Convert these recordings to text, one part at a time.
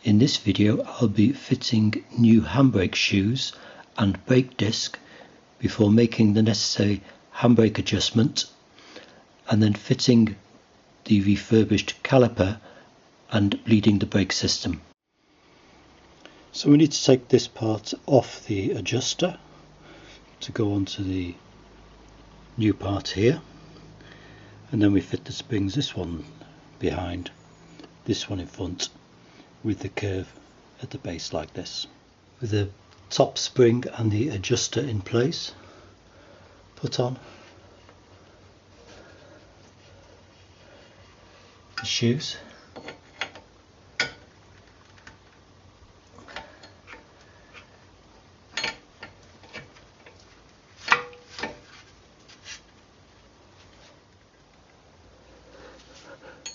In this video I'll be fitting new handbrake shoes and brake disc before making the necessary handbrake adjustment, and then fitting the refurbished caliper and bleeding the brake system. So we need to take this part off the adjuster to go onto the new part here, and then we fit the springs, this one behind, this one in front, with the curve at the base like this. With the top spring and the adjuster in place, put on the shoes.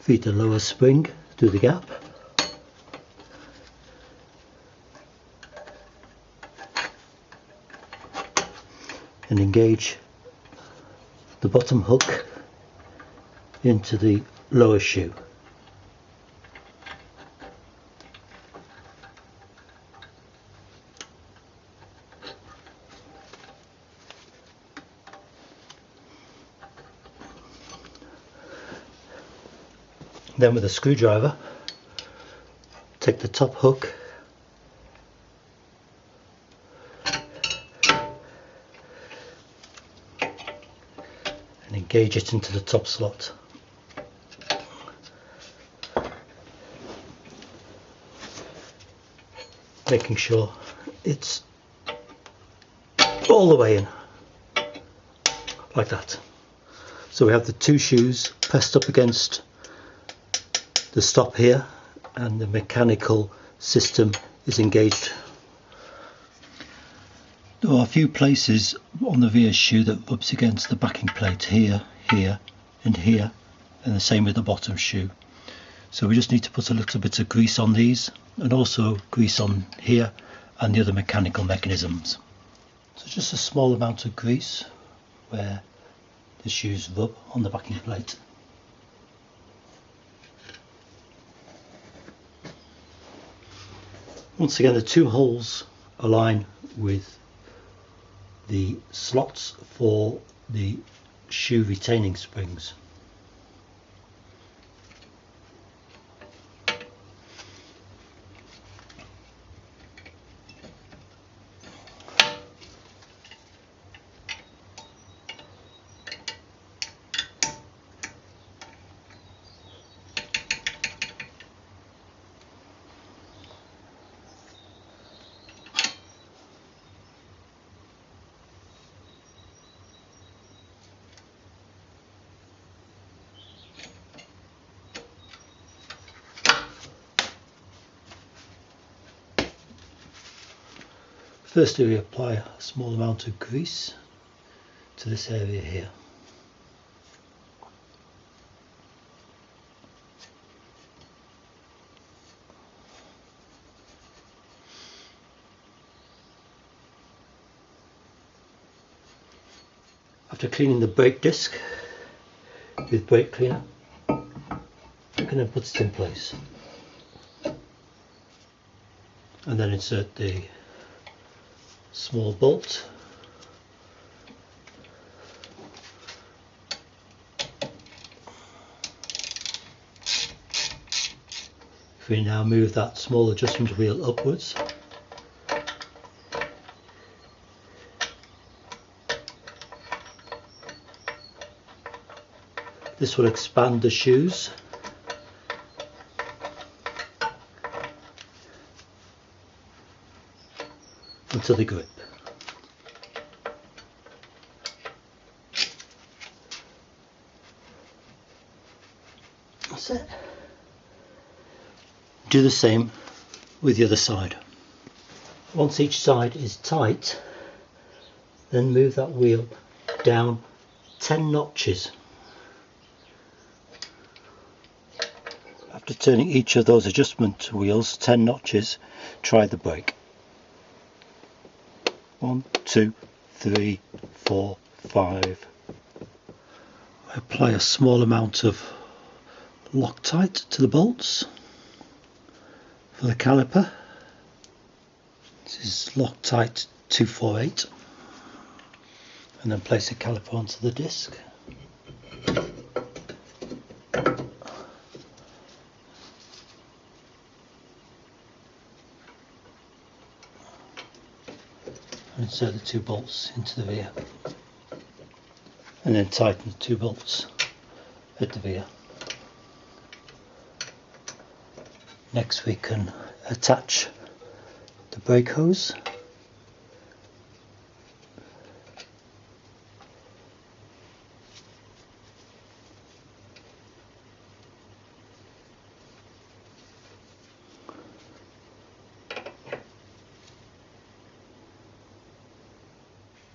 Feed the lower spring through the gap. And engage the bottom hook into the lower shoe. Then with a screwdriver, take the top hook and engage it into the top slot. Making sure it's all the way in, like that. So we have the two shoes pressed up against the stop here, and the mechanical system is engaged. There are a few places on the rear shoe that rubs against the backing plate here, here and here, and the same with the bottom shoe. So we just need to put a little bit of grease on these, and also grease on here and the other mechanical mechanisms. So just a small amount of grease where the shoes rub on the backing plate. Once again, the two holes align with the slots for the shoe retaining springs. Firstly, we apply a small amount of grease to this area here. After cleaning the brake disc with brake cleaner, you can then put it in place and then insert the small bolt. If we now move that small adjustment wheel upwards, this will expand the shoes into the grip. That's it. Do the same with the other side. Once each side is tight, then move that wheel down 10 notches. After turning each of those adjustment wheels 10 notches, try the brake. 1, 2, 3, 4, 5. Apply a small amount of Loctite to the bolts for for the caliper. This is Loctite 248, and then place the caliper onto the disc. And insert the 2 bolts into the rear, and then tighten the 2 bolts at the rear. Next we can attach the brake hose.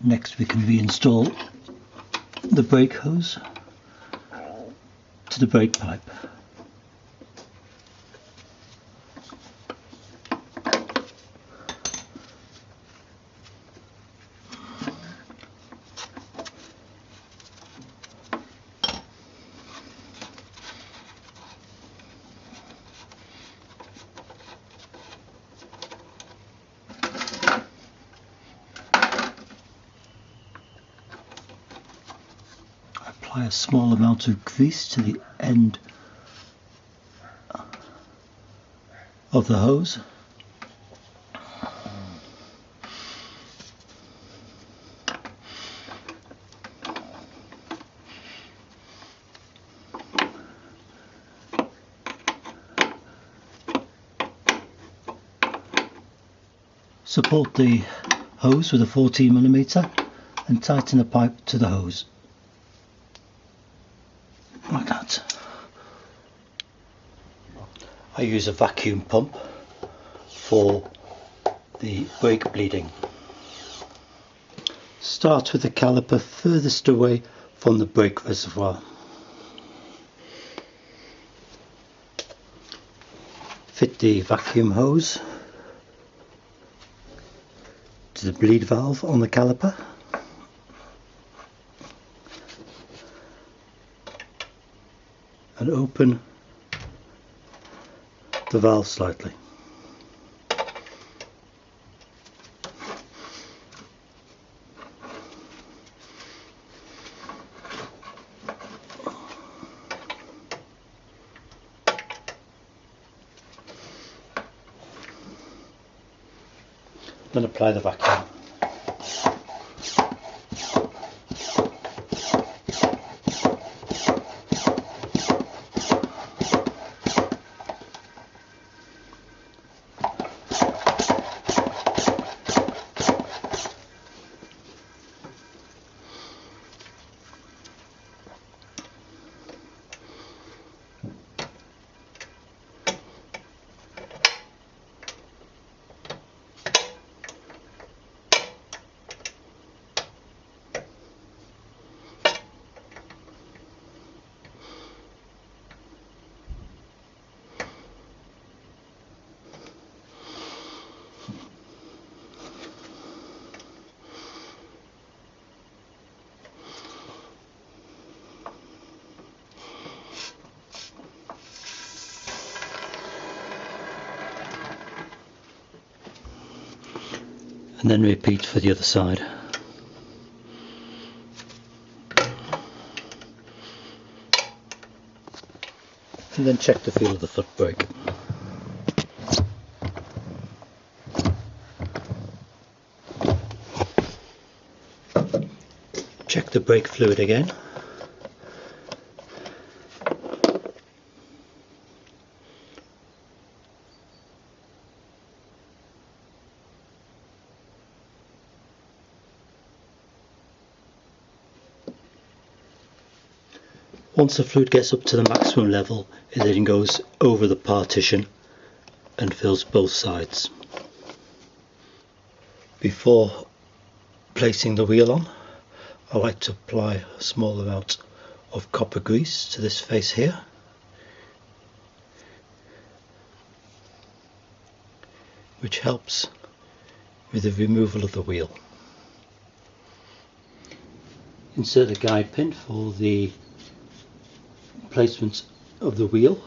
Next we can reinstall the brake hose to the brake pipe. Apply a small amount of grease to the end of the hose. Support the hose with a 14mm and tighten the pipe to the hose. Like that. I use a vacuum pump for the brake bleeding. Start with the caliper furthest away from the brake reservoir. Fit the vacuum hose to the bleed valve on the caliper. And open the valve slightly. Then apply the vacuum. And then repeat for the other side. And then check the feel of the foot brake. Check the brake fluid again. Once the fluid gets up to the maximum level, it then goes over the partition and fills both sides. Before placing the wheel on, I like to apply a small amount of copper grease to this face here. Which helps with the removal of the wheel. Insert a guide pin for the placement of the wheel.